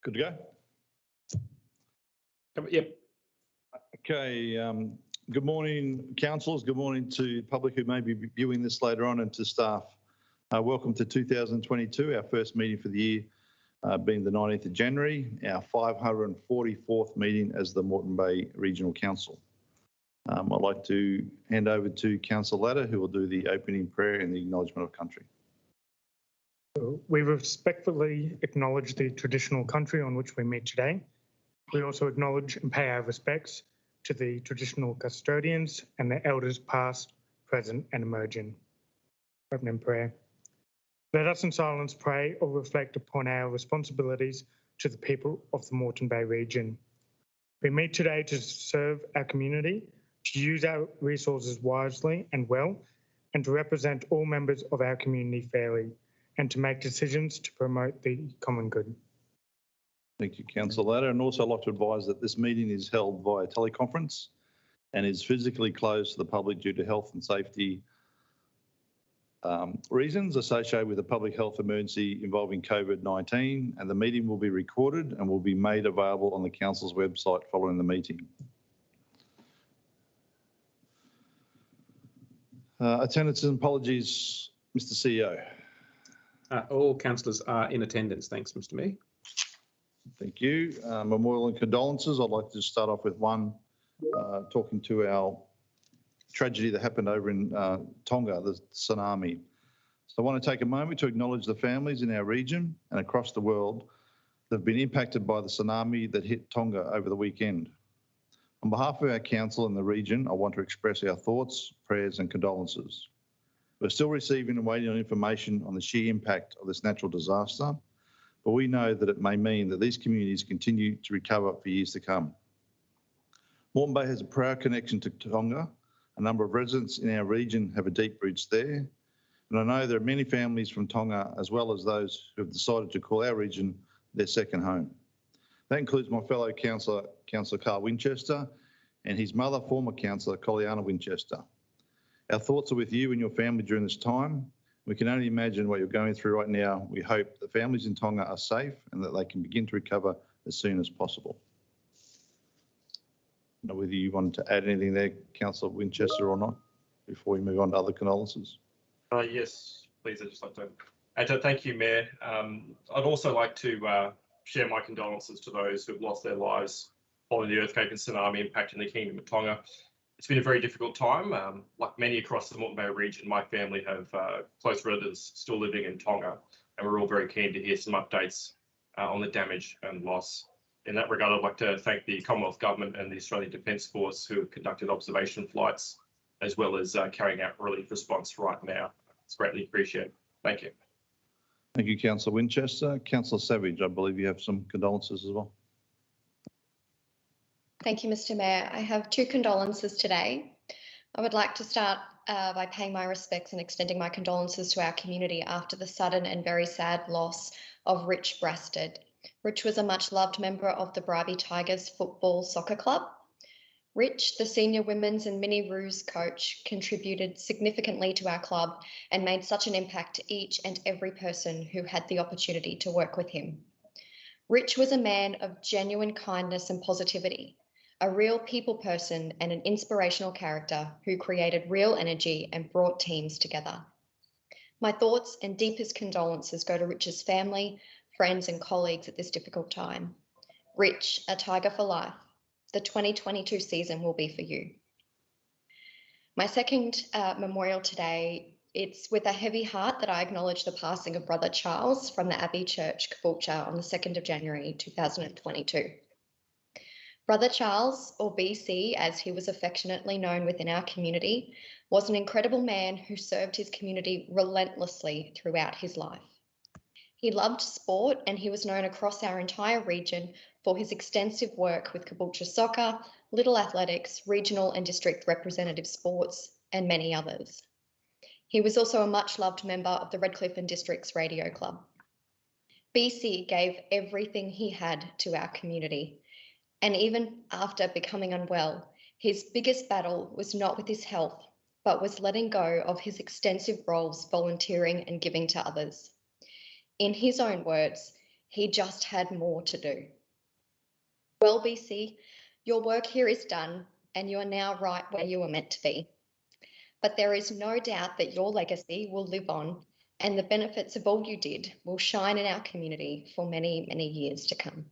Good to go? Yep. Okay. Good morning, councillors. Good morning to public who may be viewing this later on, and to staff. Welcome to 2022, our first meeting for the year, being the 19th of January, our 544th meeting as the Moreton Bay Regional Council. I'd like to hand over to Councillor Latter, who will do the opening prayer and the acknowledgement of country. We respectfully acknowledge the traditional country on which we meet today. We also acknowledge and pay our respects to the traditional custodians and the elders past, present and emerging. Open in prayer. Let us in silence pray or reflect upon our responsibilities to the people of the Moreton Bay region. We meet today to serve our community, to use our resources wisely and well, and to represent all members of our community fairly, and to make decisions to promote the common good. Thank you, Councillor Latter. And also I'd like to advise that this meeting is held via teleconference and is physically closed to the public due to health and safety reasons associated with a public health emergency involving COVID-19, and the meeting will be recorded and will be made available on the Council's website following the meeting. Attendance and apologies, Mr. CEO. All councillors are in attendance. Thanks, Mr. Mayor. Thank you. Memorial and condolences. I'd like to start off with one, talking to our tragedy that happened over in Tonga, the tsunami. So I want to take a moment to acknowledge the families in our region and across the world that have been impacted by the tsunami that hit Tonga over the weekend. On behalf of our council and the region, I want to express our thoughts, prayers and condolences. We're still receiving and waiting on information on the sheer impact of this natural disaster, but we know that it may mean that these communities continue to recover for years to come. Moreton Bay has a proud connection to Tonga. A number of residents in our region have a deep roots there, and I know there are many families from Tonga, as well as those who have decided to call our region their second home. That includes my fellow councillor, Councillor Carl Winchester, and his mother, former councillor, Colliana Winchester. Our thoughts are with you and your family during this time. We can only imagine what you're going through right now. We hope the families in Tonga are safe and that they can begin to recover as soon as possible. I don't know whether you wanted to add anything there, Councillor Winchester, or not, before we move on to other condolences. Yes, please. I'd just like to add to thank you, Mayor. I'd also like to share my condolences to those who have lost their lives following the earthquake and tsunami impacting the Kingdom of Tonga. It's been a very difficult time. Like many across the Moreton Bay region, my family have close relatives still living in Tonga, and we're all very keen to hear some updates on the damage and loss. In that regard, I'd like to thank the Commonwealth Government and the Australian Defence Force who have conducted observation flights, as well as carrying out relief response right now. It's greatly appreciated. Thank you. Thank you, Councillor Winchester. Councillor Savage, I believe you have some condolences as well. Thank you, Mr. Mayor. I have two condolences today. I would like to start by paying my respects and extending my condolences to our community after the sudden and very sad loss of Rich Brasted. Rich was a much loved member of the Bribie Tigers football soccer club. Rich, the senior women's and mini roos coach, contributed significantly to our club and made such an impact to each and every person who had the opportunity to work with him. Rich was a man of genuine kindness and positivity, a real people person and an inspirational character who created real energy and brought teams together. My thoughts and deepest condolences go to Rich's family, friends and colleagues at this difficult time. Rich, a Tiger for life. The 2022 season will be for you. My second memorial today, it's with a heavy heart that I acknowledge the passing of Brother Charles from the Abbey Church, Caboolture, on the 2nd of January 2022. Brother Charles, or BC as he was affectionately known within our community, was an incredible man who served his community relentlessly throughout his life. He loved sport and he was known across our entire region for his extensive work with Caboolture soccer, Little Athletics, regional and district representative sports, and many others. He was also a much loved member of the Redcliffe and Districts Radio Club. BC gave everything he had to our community, and even after becoming unwell, his biggest battle was not with his health, but was letting go of his extensive roles volunteering and giving to others. In his own words, He just had more to do. Well, BC, your work here is done and you are now right where you were meant to be. But there is no doubt that your legacy will live on and the benefits of all you did will shine in our community for many, many years to come.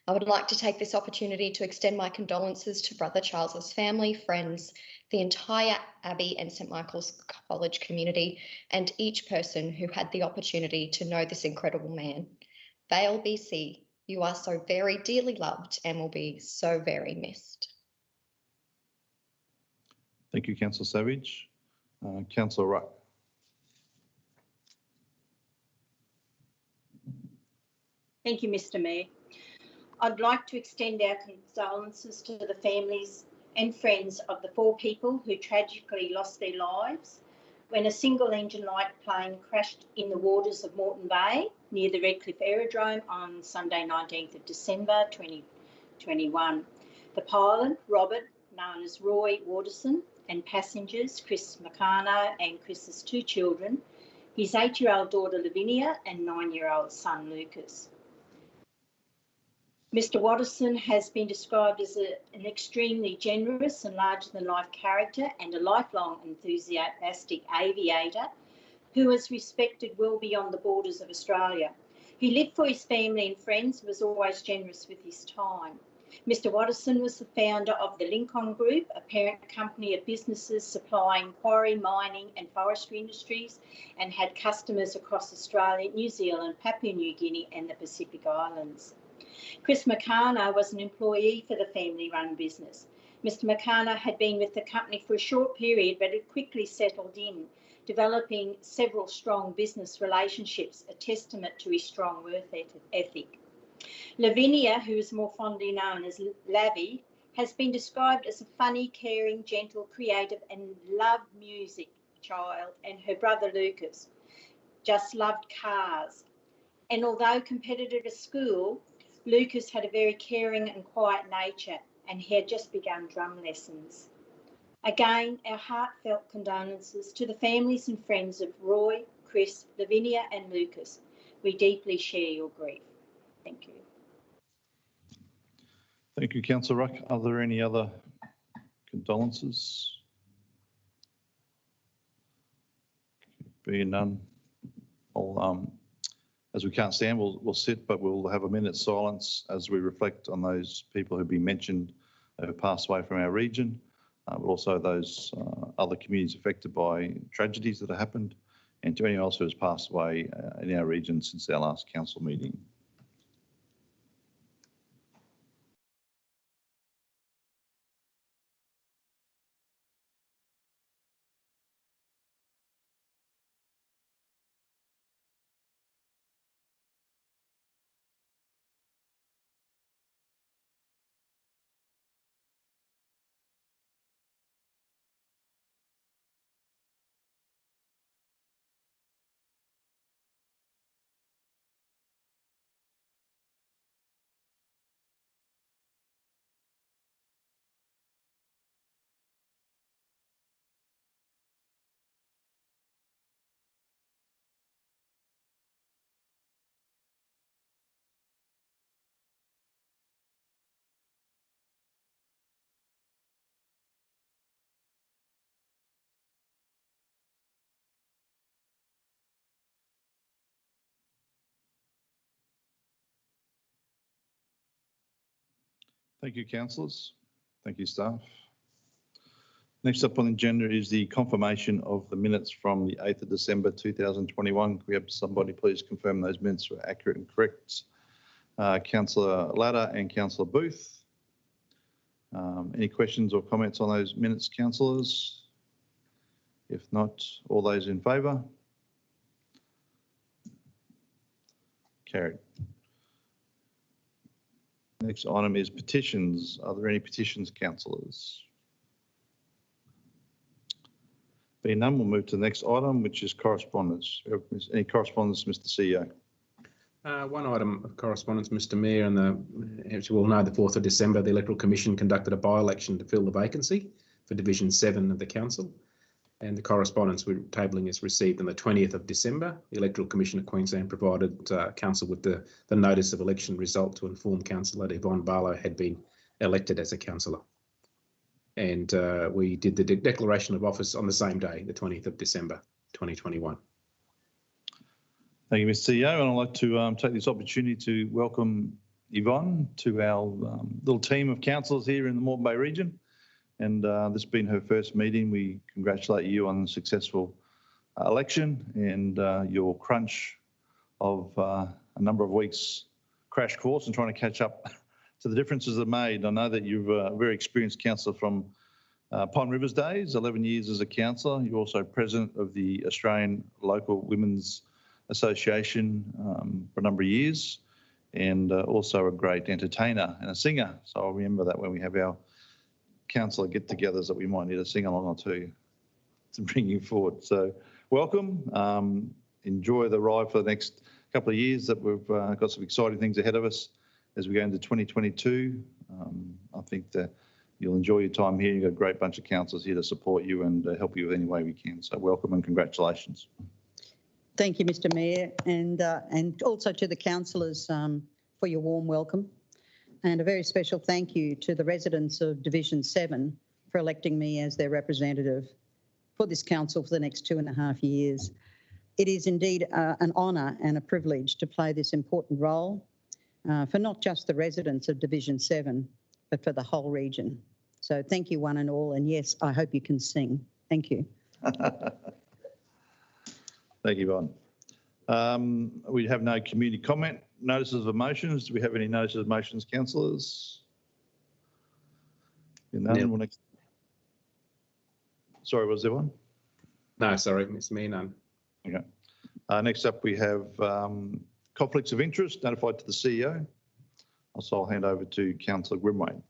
I would like to take this opportunity to extend my condolences to Brother Charles's family, friends, the entire Abbey and St Michael's College community, and each person who had the opportunity to know this incredible man. Vale, BC, you are so very dearly loved and will be so very missed. Thank you, Councillor Savage. Councillor Ruck. Thank you, Mr. Mayor. I'd like to extend our condolences to the families and friends of the 4 people who tragically lost their lives when a single-engine light plane crashed in the waters of Moreton Bay near the Redcliffe Aerodrome on Sunday, 19th of December 2021. The pilot, Robert, known as Roy Waterson, and passengers, Chris McCarno and Chris's 2 children, his 8-year-old daughter Lavinia and 9-year-old son Lucas. Mr. Watterson has been described as an extremely generous and larger-than-life character and a lifelong enthusiastic aviator who is respected well beyond the borders of Australia. He lived for his family and friends and was always generous with his time. Mr. Watterson was the founder of the Lincoln Group, a parent company of businesses supplying quarry, mining and forestry industries, and had customers across Australia, New Zealand, Papua New Guinea and the Pacific Islands. Chris McCarno was an employee for the family-run business. Mr. McCarno had been with the company for a short period, but had quickly settled in, developing several strong business relationships, a testament to his strong work ethic. Lavinia, who is more fondly known as Lavi, has been described as a funny, caring, gentle, creative and loved music child, and her brother Lucas just loved cars. And although competitive at school, Lucas had a very caring and quiet nature, and he had just begun drum lessons. Again, our heartfelt condolences to the families and friends of Roy, Chris, Lavinia and Lucas. We deeply share your grief. Thank you. Thank you, Councillor Ruck. Are there any other condolences? Being none, as we can't stand, we'll sit, but we'll have a minute's silence as we reflect on those people who've been mentioned who have passed away from our region, but also those other communities affected by tragedies that have happened, and to anyone else who has passed away in our region since our last council meeting. Thank you, councillors. Thank you, staff. Next up on the agenda is the confirmation of the minutes from the 8th of December 2021. Can we have somebody please confirm those minutes were accurate and correct? Councillor Latta and Councillor Booth. Any questions or comments on those minutes, councillors? If not, all those in favour? Carried. Next item is petitions. Are there any petitions, councillors? Being none, we'll move to the next item, which is correspondence. Any correspondence, Mr. CEO? One item of correspondence, Mr. Mayor, as you all know, the 4th of December, the Electoral Commission conducted a by-election to fill the vacancy for Division 7 of the Council. And the correspondence we're tabling is received on the 20th of December. The Electoral Commission of Queensland provided Council with the notice of election result to inform Councillor Yvonne Barlow had been elected as a councillor. And we did the declaration of office on the same day, the 20th of December, 2021. Thank you, Mr. CEO. And I'd like to take this opportunity to welcome Yvonne to our little team of councillors here in the Moreton Bay region. And this being her first meeting, we congratulate you on the successful election and your crunch of a number of weeks crash course and trying to catch up to the differences that made. I know that you're a very experienced councillor from Pine Rivers days, 11 years as a councillor. You're also president of the Australian Local Women's Association for a number of years, and also a great entertainer and a singer. So I'll remember that when we have our councillor get-togethers, that we might need a sing-along or two to bring you forward. So welcome. Enjoy the ride for the next couple of years. That we've got some exciting things ahead of us as we go into 2022. I think that you'll enjoy your time here. You've got a great bunch of councillors here to support you and help you with any way we can. So welcome and congratulations. Thank you, Mr. Mayor, and also to the councillors for your warm welcome. And a very special thank you to the residents of Division 7 for electing me as their representative for this council for the next 2.5 years. It is indeed an honour and a privilege to play this important role for not just the residents of Division 7, but for the whole region. So thank you one and all, and yes, I hope you can sing. Thank you. Thank you, Yvonne. We have no community comment. Notices of motions. Do we have any notices of motions, councillors? None. Next. Sorry, was there one? No, sorry, Mr. Mayor, none. Okay. Next up, we have conflicts of interest notified to the CEO. So I'll hand over to Councillor Grimwade.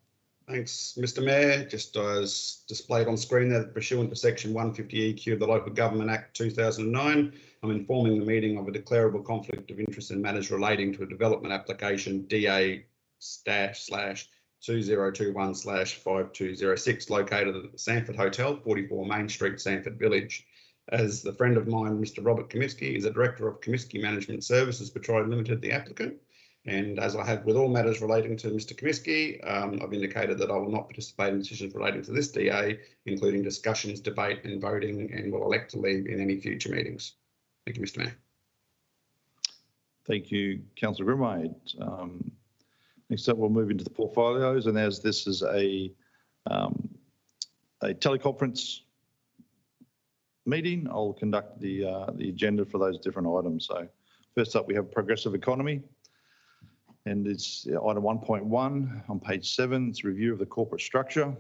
Thanks, Mr. Mayor. Just as displayed on screen there, pursuant to Section 150EQ of the Local Government Act 2009, I'm informing the meeting of a declarable conflict of interest in matters relating to a development application DA-2021/5206 located at the Sanford Hotel, 44 Main Street, Sanford Village. As the friend of mine, Mr. Robert Comiskey, is a Director of Comiskey Management Services Pty Limited, the applicant. And as I have with all matters relating to Mr. Comiskey, I've indicated that I will not participate in decisions relating to this DA, including discussions, debate and voting, and will elect to leave in any future meetings. Thank you, Mr. Mayor. Thank you, Councillor Grimwade. Next up, we'll move into the portfolios, and as this is a teleconference meeting, I'll conduct the agenda for those different items. So first up, we have progressive economy. And it's item 1.1 on page 7. It's a review of the corporate structure.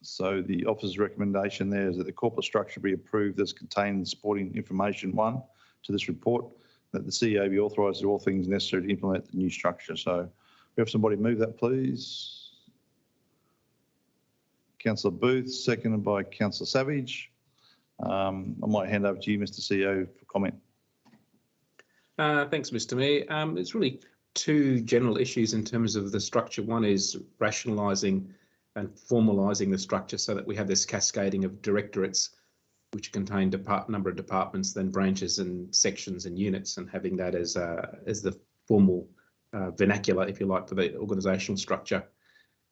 So the officer's recommendation there is that the corporate structure be approved as contained in supporting information 1 to this report, that the CEO be authorised to do all things necessary to implement the new structure. So we have somebody move that, please. Councillor Booth, seconded by Councillor Savage. I might hand over to you, Mr. CEO, for comment. Thanks, Mr. Mayor. It's really two general issues in terms of the structure. One is rationalising and formalising the structure so that we have this cascading of directorates which contain number of departments, then branches and sections and units, and having that as the formal vernacular, if you like, for the organisational structure,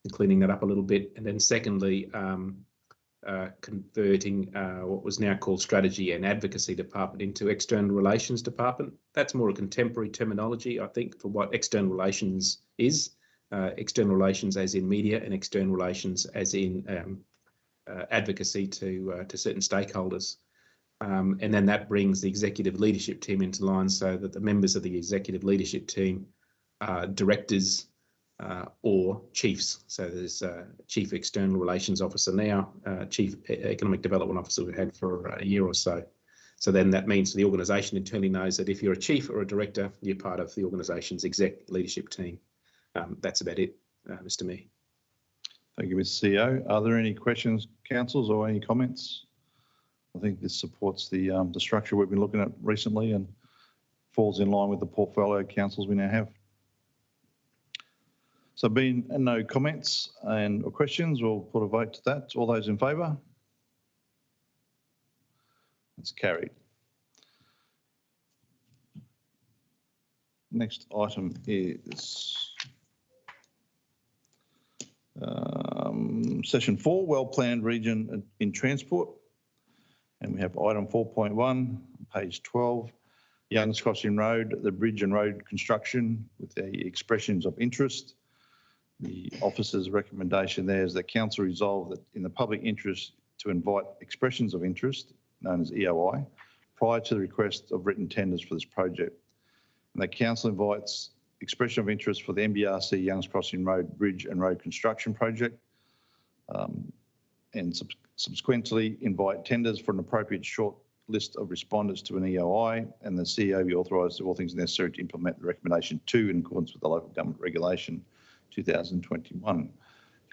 and cleaning that up a little bit. And then secondly, converting what was now called strategy and advocacy department into external relations department. That's more a contemporary terminology, I think, for what external relations is. External relations as in media, and external relations as in advocacy to certain stakeholders. And then that brings the executive leadership team into line so that the members of the executive leadership team are directors or chiefs. So there's Chief External Relations Officer now, Chief Economic Development Officer we've had for a year or so. So then that means the organisation internally knows that if you're a chief or a director, you're part of the organisation's exec leadership team. That's about it, Mr. Mayor. Thank you, Mr. CEO. Are there any questions, councillors, or any comments? I think this supports the structure we've been looking at recently and falls in line with the portfolio councils we now have. So being no comments or questions, we'll put a vote to that. All those in favour? That's carried. Next item is session 4, well-planned region in transport. And we have item 4.1, page 12, Youngs Crossing Road, the bridge and road construction with the expressions of interest. The officer's recommendation there is that council resolve that in the public interest to invite expressions of interest, known as EOI, prior to the request of written tenders for this project. And that council invites expression of interest for the MBRC Youngs Crossing Road Bridge and Road Construction Project, and subsequently invite tenders for an appropriate short list of respondents to an EOI, and the CEO be authorised to do all things necessary to implement the recommendation 2 in accordance with the local government regulation 2021. Can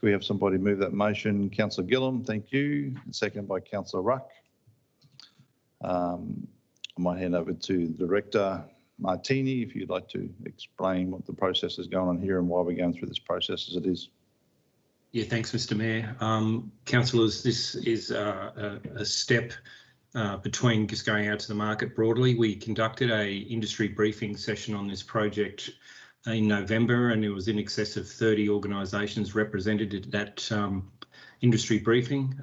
we have somebody move that motion? Councillor Gillum, thank you. And seconded by Councillor Ruck. I might hand over to the Director Martini if you'd like to explain what the process is going on here and why we're going through this process as it is. Yeah, thanks, Mr. Mayor. Councillors, this is a step between just going out to the market broadly. We conducted a industry briefing session on this project in November, and it was in excess of 30 organisations represented at that industry briefing.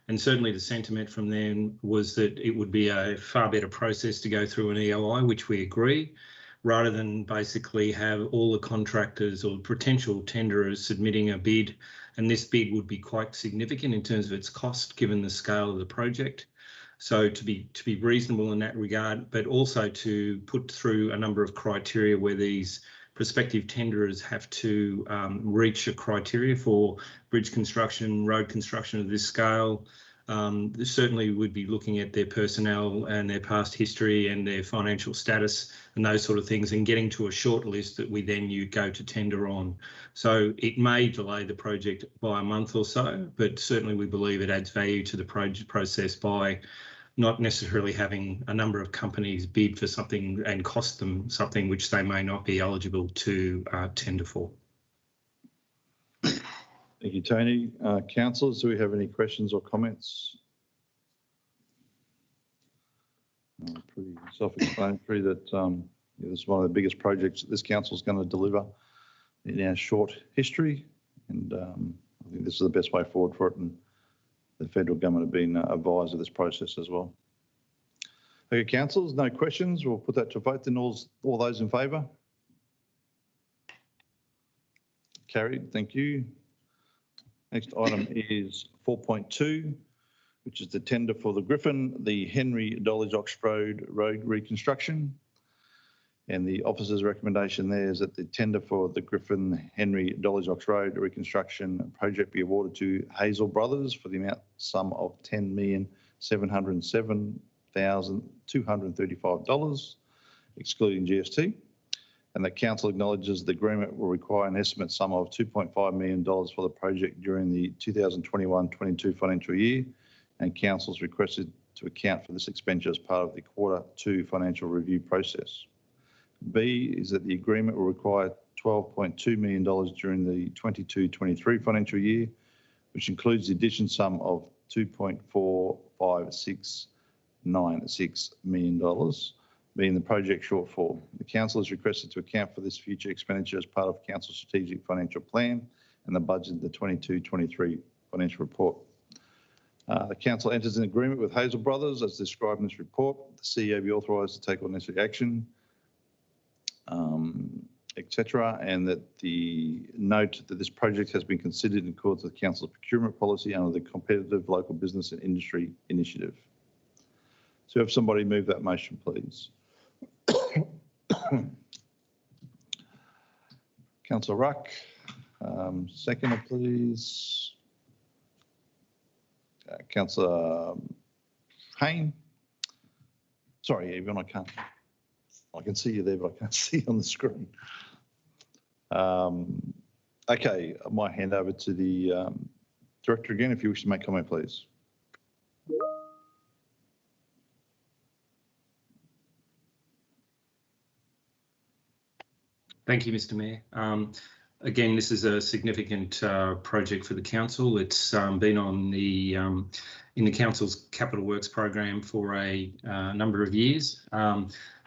And certainly the sentiment from them was that it would be a far better process to go through an EOI, which we agree, rather than basically have all the contractors or potential tenderers submitting a bid. And this bid would be quite significant in terms of its cost, given the scale of the project. So to be reasonable in that regard, but also to put through a number of criteria where these prospective tenderers have to reach a criteria for bridge construction, road construction of this scale. Certainly would be looking at their personnel and their past history and their financial status and those sort of things, and getting to a short list that we then go to tender on. So it may delay the project by a month or so, but certainly we believe it adds value to the project process by not necessarily having a number of companies bid for something and cost them something which they may not be eligible to tender for. Thank you, Tony. Councillors, do we have any questions or comments? Pretty self-explanatory that this is one of the biggest projects that this council is going to deliver in our short history, and I think this is the best way forward for it, and the federal government have been advised of this process as well. Okay, councillors, no questions. We'll put that to vote then. All those in favour? Carried, thank you. Next item is 4.2, which is the tender for the Griffin, the Henry Dolly-Ox Road reconstruction. And the officer's recommendation there is that the tender for the Griffin Henry Dolly-Ox Road reconstruction project be awarded to Hazel Brothers for the sum of $10,707,235, excluding GST. And the council acknowledges the agreement will require an estimate sum of $2.5 million for the project during the 2021-22 financial year, and council's requested to account for this expenditure as part of the Q2 financial review process. B is that the agreement will require $12.2 million during the 22-23 financial year, which includes the addition sum of $2.45696 million, being the project shortfall. The council is requested to account for this future expenditure as part of council's strategic financial plan and the budget of the 22-23 financial report. The council enters an agreement with Hazel Brothers as described in this report. The CEO be authorised to take all necessary action, etc., and that the note that this project has been considered in accordance with council's procurement policy under the Competitive Local Business and Industry Initiative. So if somebody move that motion, please. Councillor Ruck, seconder, please. Councillor Hayne. Sorry, even I can see you there, but I can't see you on the screen. Okay, I might hand over to the Director again if you wish to make comment, please. Thank you, Mr. Mayor. Again, this is a significant project for the council. It's been on the in the council's capital works program for a number of years.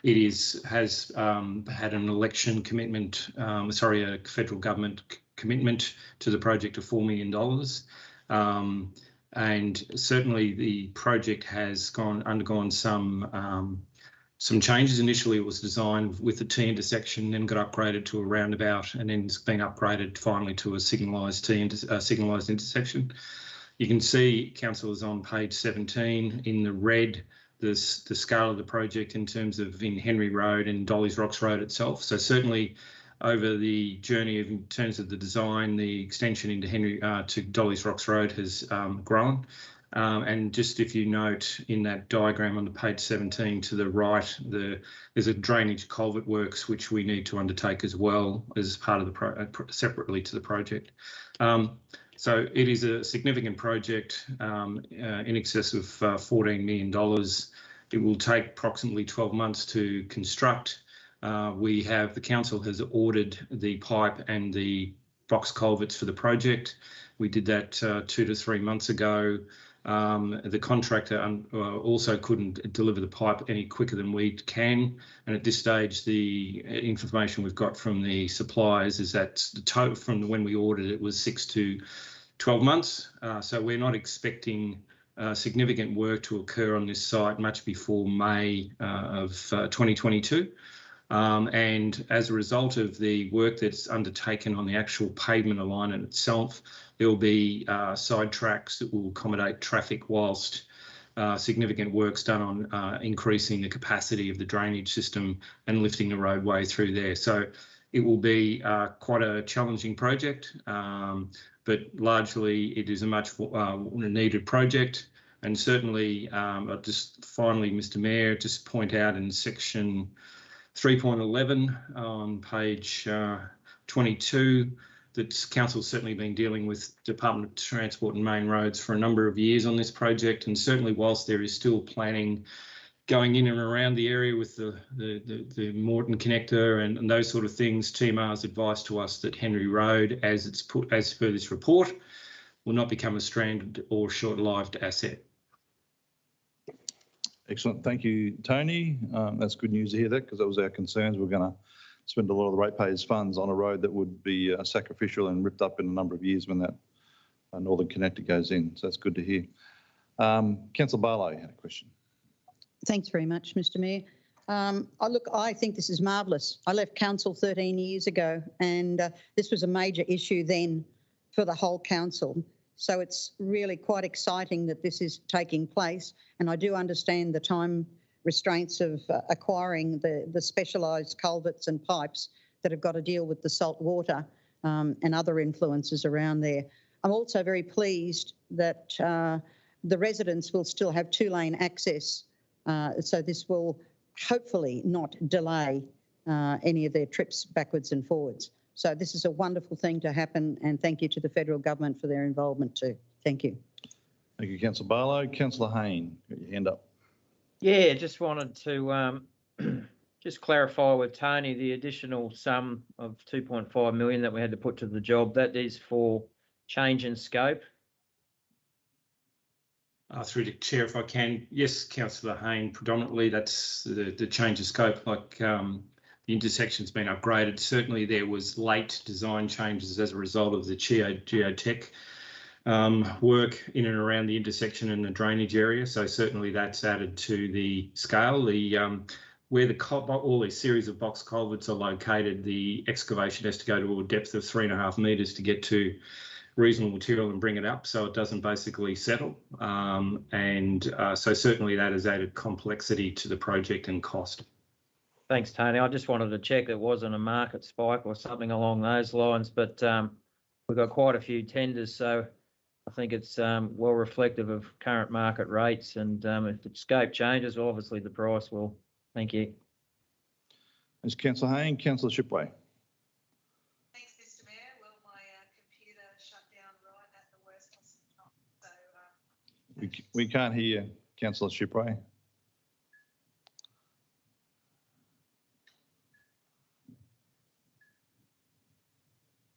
It has had an election commitment, a federal government commitment to the project of $4 million. And certainly the project has undergone some changes. Initially, it was designed with a T intersection, then got upgraded to a roundabout, and then it's been upgraded finally to a signalised intersection. You can see, councillors, on page 17 in the red, the scale of the project in terms of in Henry Road and Dolly's Rocks Road itself. So certainly over the journey in terms of the design, the extension into Henry to Dolly's Rocks Road has grown. And just if you note in that diagram on the page 17 to the right, there's a drainage culvert works which we need to undertake as well as part of the separately to the project. So it is a significant project in excess of $14 million. It will take approximately 12 months to construct. The council has ordered the pipe and the box culverts for the project. We did that 2 to 3 months ago. The contractor also couldn't deliver the pipe any quicker than we can. And at this stage, the information we've got from the suppliers is that the total from when we ordered it was 6 to 12 months. So we're not expecting significant work to occur on this site much before May of 2022. And as a result of the work that's undertaken on the actual pavement alignment itself, there will be side tracks that will accommodate traffic whilst significant work's done on increasing the capacity of the drainage system and lifting the roadway through there. So it will be quite a challenging project, but largely it is a much needed project. And certainly, I'll just finally, Mr. Mayor, just point out in section 3.11 on page 22 that council's certainly been dealing with Department of Transport and Main Roads for a number of years on this project, and certainly whilst there is still planning going in and around the area with the Moreton connector and those sort of things, TMR's advice to us that Henry Road, as per this report, will not become a stranded or short-lived asset. Excellent. Thank you, Tony. That's good news to hear that, because that was our concerns. We're going to spend a lot of the ratepayers' funds on a road that would be sacrificial and ripped up in a number of years when that northern connector goes in. So that's good to hear. Councillor Barlow had a question. Thanks very much, Mr. Mayor. I think this is marvellous. I left council 13 years ago, and this was a major issue then for the whole council. So it's really quite exciting that this is taking place. And I do understand the time restraints of acquiring the specialised culverts and pipes that have got to deal with the salt water and other influences around there. I'm also very pleased that the residents will still have 2-lane access. So this will hopefully not delay any of their trips backwards and forwards. So this is a wonderful thing to happen, and thank you to the federal government for their involvement too. Thank you. Thank you, Councillor Barlow. Councillor Hayne, got your hand up. Yeah, just wanted to just clarify with Tony the additional sum of 2.5 million that we had to put to the job. That is for change in scope. Through the chair, if I can. Yes, Councillor Hayne, predominantly that's the change of scope, like the intersection's been upgraded. Certainly there was late design changes as a result of the geotech work in and around the intersection and the drainage area. So certainly that's added to the scale. Where all these series of box culverts are located, the excavation has to go to a depth of 3.5 metres to get to reasonable material and bring it up, so it doesn't basically settle. So certainly that has added complexity to the project and cost. Thanks, Tony. I just wanted to check it wasn't a market spike or something along those lines, but we've got quite a few tenders, so I think it's well reflective of current market rates. And if the scope changes, well, obviously the price will. Thank you. Thanks, Councillor Hayne. Councillor Shipway. Thanks, Mr. Mayor. Well, my computer shut down right at the worst possible time. So we can't hear you, Councillor Shipway.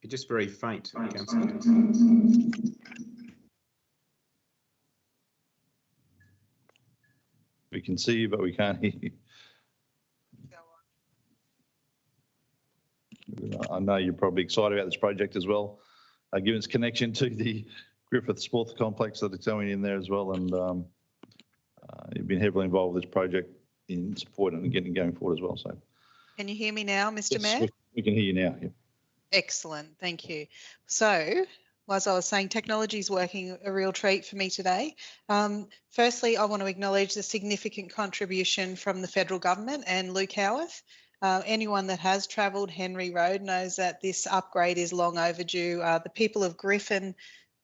You're just very faint, Councillor. We can see you, but we can't hear you. I know you're probably excited about this project as well, given its connection to the Griffith Sports Complex that it's going in there as well. And you've been heavily involved with this project in support and getting going forward as well. So, Can you hear me now, Mr. yes, Mayor? we can hear you now. Yeah. Excellent, thank you. So, as I was saying, technology is working a real treat for me today. Firstly, I want to acknowledge the significant contribution from the federal government and Luke Howarth. Anyone that has travelled Henry Road knows that this upgrade is long overdue. The people of Griffin,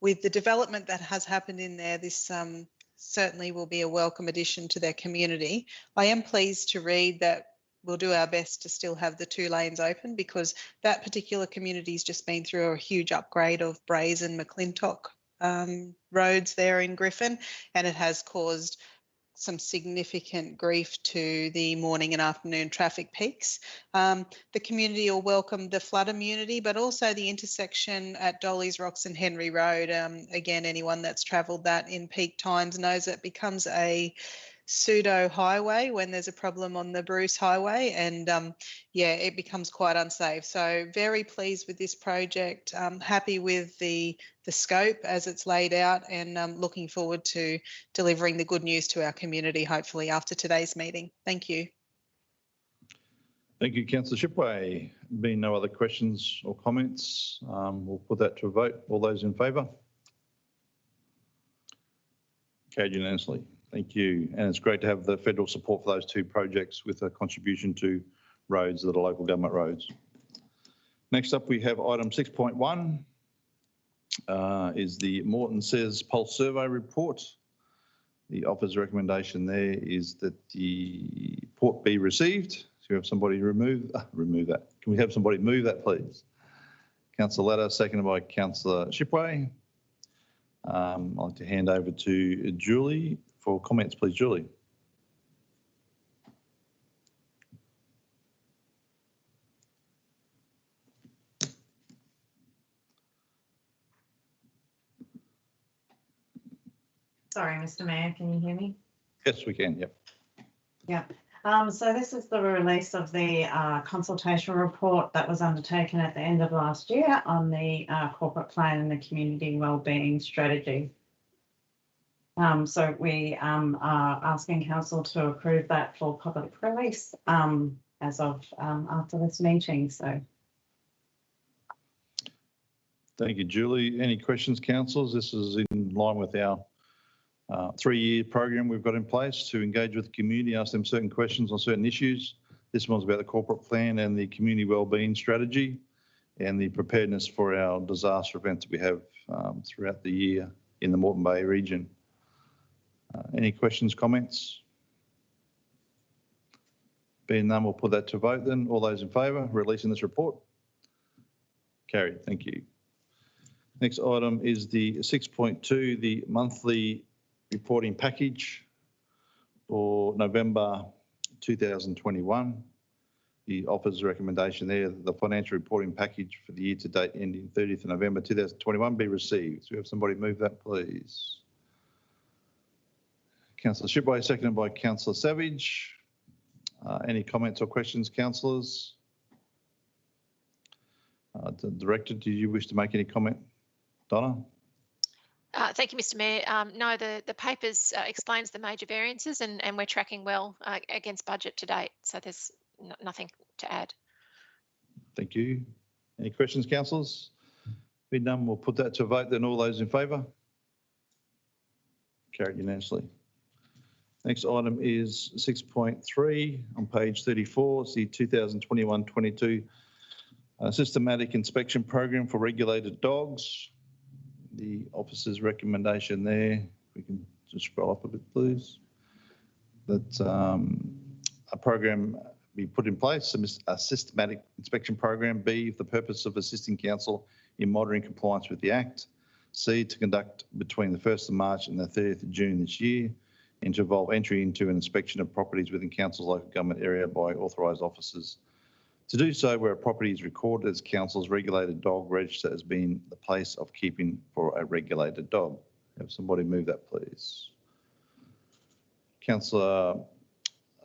with the development that has happened in there, this certainly will be a welcome addition to their community. I am pleased to read that we'll do our best to still have the 2 lanes open, because that particular community's just been through a huge upgrade of Braze and McClintock roads there in Griffin, and it has caused some significant grief to the morning and afternoon traffic peaks. The community will welcome the flood immunity, but also the intersection at Dolly's Rocks and Henry Road. Again, anyone that's travelled that in peak times knows it becomes a pseudo highway when there's a problem on the Bruce Highway, and yeah, it becomes quite unsafe. So very pleased with this project, happy with the scope as it's laid out, and looking forward to delivering the good news to our community, hopefully after today's meeting. Thank you. Thank you, Councillor Shipway. Being no other questions or comments, we'll put that to a vote. All those in favour? Carried unanimously. Thank you. And it's great to have the federal support for those 2 projects with a contribution to roads that are local government roads. Next up, we have item 6.1 is the Moreton Says Pulse Survey Report. The offer's recommendation there is that the report be received. So you have somebody remove that. Can we have somebody move that, please? Councillor Latta, seconded by Councillor Shipway. I'd like to hand over to Julie for comments, please, Julie. Sorry, Mr. Mayor, can you hear me? Yes, we can. Yep. Yep. So this is the release of the consultation report that was undertaken at the end of last year on the corporate plan and the community wellbeing strategy. So we are asking council to approve that for public release as of after this meeting. So. Thank you, Julie. Any questions, councillors? This is in line with our 3-year program we've got in place to engage with the community, ask them certain questions on certain issues. This one's about the corporate plan and the community wellbeing strategy and the preparedness for our disaster events that we have throughout the year in the Moreton Bay region. Any questions, comments? Being none, we'll put that to vote then. All those in favour, releasing this report? Carried, thank you. Next item is the 6.2, the monthly reporting package for November 2021. The offer's recommendation there, the financial reporting package for the year to date ending 30th of November 2021 be received. So we have somebody move that, please. Councillor Shipway, seconded by Councillor Savage. Any comments or questions, councillors? The Director, do you wish to make any comment? Donna? Thank you, Mr. Mayor. No, the papers explains the major variances, and we're tracking well against budget to date. So there's nothing to add. Thank you. Any questions, councillors? Being none, we'll put that to a vote then. All those in favour? Carried unanimously. Next item is 6.3 on page 34. It's the 2021-22 systematic inspection program for regulated dogs. The officer's recommendation there, we can just scroll up a bit, please. That a program be put in place, a systematic inspection program. B, for the purpose of assisting council in monitoring compliance with the Act. C, to conduct between the 1st of March and the 30th of June this year, and to involve entry into an inspection of properties within council's local government area by authorised officers To do so where a property is recorded as council's regulated dog register as being the place of keeping for a regulated dog. Have somebody move that, please. Councillor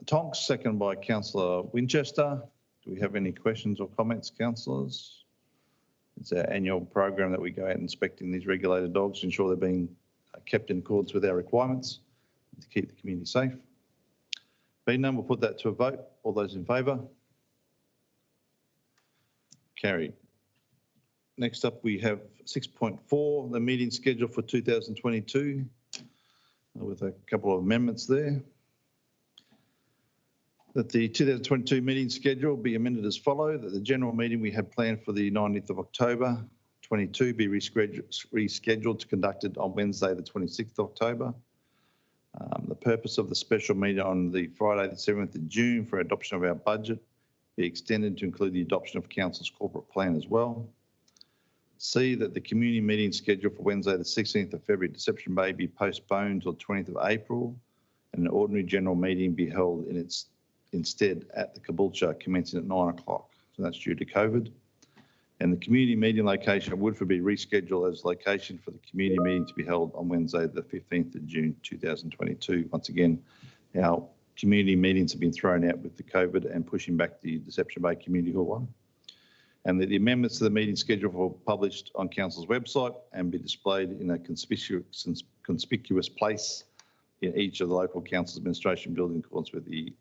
Tonks, second by Councillor Winchester. Do we have any questions or comments, councillors? It's our annual program that we go out inspecting these regulated dogs to ensure they're being kept in accordance with our requirements to keep the community safe. Being none, we'll put that to a vote. All those in favour? Carried. Next up, we have 6.4, the meeting schedule for 2022, with a couple of amendments there. That the 2022 meeting schedule be amended as follows, that the general meeting we had planned for the 19th of October 22 be rescheduled to conducted on Wednesday, the 26th of October. The purpose of the special meeting on the Friday, the 7th of June for adoption of our budget be extended to include the adoption of council's corporate plan as well. C, that the community meeting scheduled for Wednesday, the 16th of February, Deception Bay, be postponed till 20th of April and an ordinary general meeting be held instead at the Caboolture commencing at 9 o'clock. So that's due to COVID. And the community meeting location at Woodford be rescheduled as location for the community meeting to be held on Wednesday, the 15th of June, 2022. Once again, our community meetings have been thrown out with the COVID and pushing back the Deception Bay Community Hall one. And that the amendments to the meeting schedule were published on council's website and be displayed in a conspicuous place in each of the local council administration building in accordance with the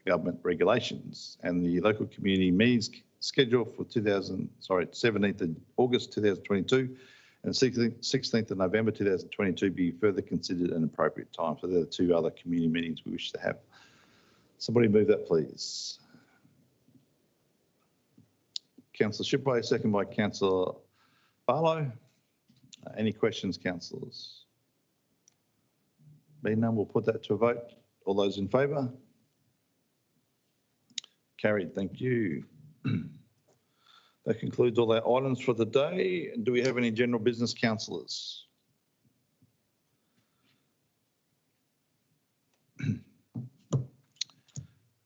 government regulations. And the local community meetings schedule for 17th of August 2022 and 16th of November 2022 be further considered an appropriate time. So there are the two other community meetings we wish to have. Somebody move that, please. Councillor Shipway, second by Councillor Barlow. Any questions, councillors? Being none, we'll put that to a vote. All those in favour? Carried, thank you. That concludes all our items for the day. Do we have any general business, councillors?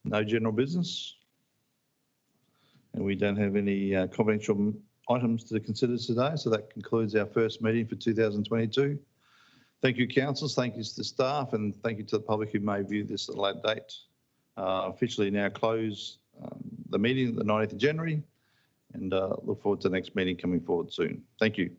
No general business? And we don't have any confidential items to consider today. So that concludes our first meeting for 2022. Thank you, councillors. Thank you to the staff and thank you to the public who may view this at a later date. Officially now close the meeting the 19th of January and look forward to the next meeting coming forward soon. Thank you.